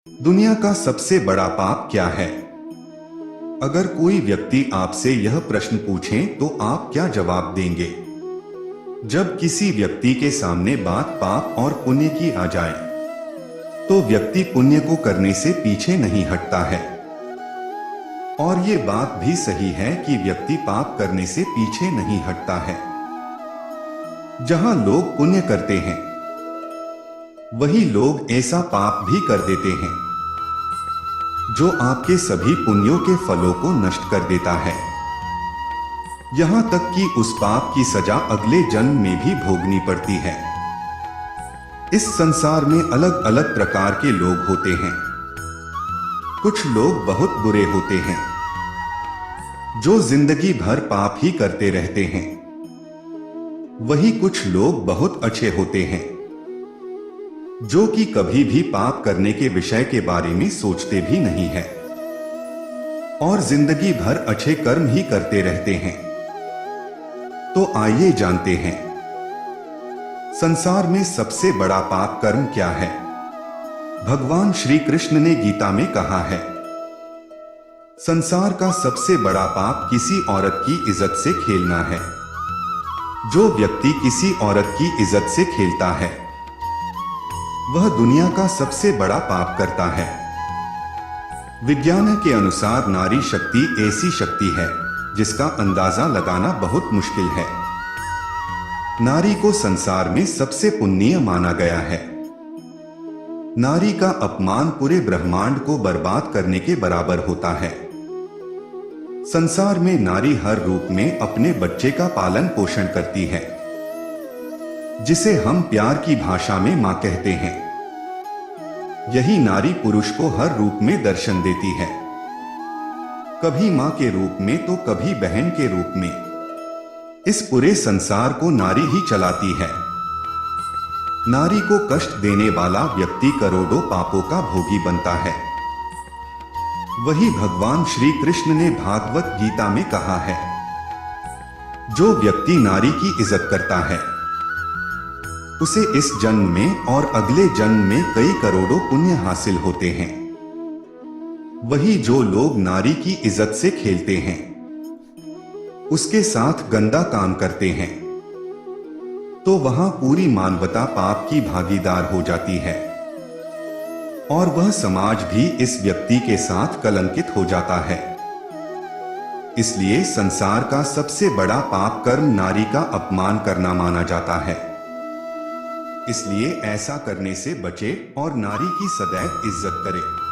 दुनिया का सबसे बड़ा पाप क्या है? अगर कोई व्यक्ति आपसे यह प्रश्न पूछे तो आप क्या जवाब देंगे? जब किसी व्यक्ति के सामने बात पाप और पुण्य की आ जाए तो व्यक्ति पुण्य को करने से पीछे नहीं हटता है। और ये बात भी सही है कि व्यक्ति पाप करने से पीछे नहीं हटता है। जहां लोग पुण्य करते हैं वही लोग ऐसा पाप भी कर देते हैं जो आपके सभी पुण्यों के फलों को नष्ट कर देता है। यहां तक कि उस पाप की सजा अगले जन्म में भी भोगनी पड़ती है। इस संसार में अलग अलग प्रकार के लोग होते हैं। कुछ लोग बहुत बुरे होते हैं जो जिंदगी भर पाप ही करते रहते हैं। वही कुछ लोग बहुत अच्छे होते हैं जो कि कभी भी पाप करने के विषय के बारे में सोचते भी नहीं है और जिंदगी भर अच्छे कर्म ही करते रहते हैं। तो आइए जानते हैं संसार में सबसे बड़ा पाप कर्म क्या है। भगवान श्री कृष्ण ने गीता में कहा है, संसार का सबसे बड़ा पाप किसी औरत की इज्जत से खेलना है। जो व्यक्ति किसी औरत की इज्जत से खेलता है वह दुनिया का सबसे बड़ा पाप करता है। विज्ञान के अनुसार नारी शक्ति ऐसी शक्ति है जिसका अंदाजा लगाना बहुत मुश्किल है। नारी को संसार में सबसे पुण्य माना गया है। नारी का अपमान पूरे ब्रह्मांड को बर्बाद करने के बराबर होता है। संसार में नारी हर रूप में अपने बच्चे का पालन पोषण करती है जिसे हम प्यार की भाषा में मां कहते हैं। यही नारी पुरुष को हर रूप में दर्शन देती है, कभी मां के रूप में तो कभी बहन के रूप में। इस पूरे संसार को नारी ही चलाती है। नारी को कष्ट देने वाला व्यक्ति करोड़ों पापों का भोगी बनता है। वही भगवान श्री कृष्ण ने भागवत गीता में कहा है, जो व्यक्ति नारी की इज्जत करता है उसे इस जन्म में और अगले जन्म में कई करोड़ों पुण्य हासिल होते हैं। वही जो लोग नारी की इज्जत से खेलते हैं, उसके साथ गंदा काम करते हैं, तो वहां पूरी मानवता पाप की भागीदार हो जाती है और वह समाज भी इस व्यक्ति के साथ कलंकित हो जाता है। इसलिए संसार का सबसे बड़ा पाप कर्म नारी का अपमान करना माना जाता है। इसलिए ऐसा करने से बचे और नारी की सदैव इज्जत करें।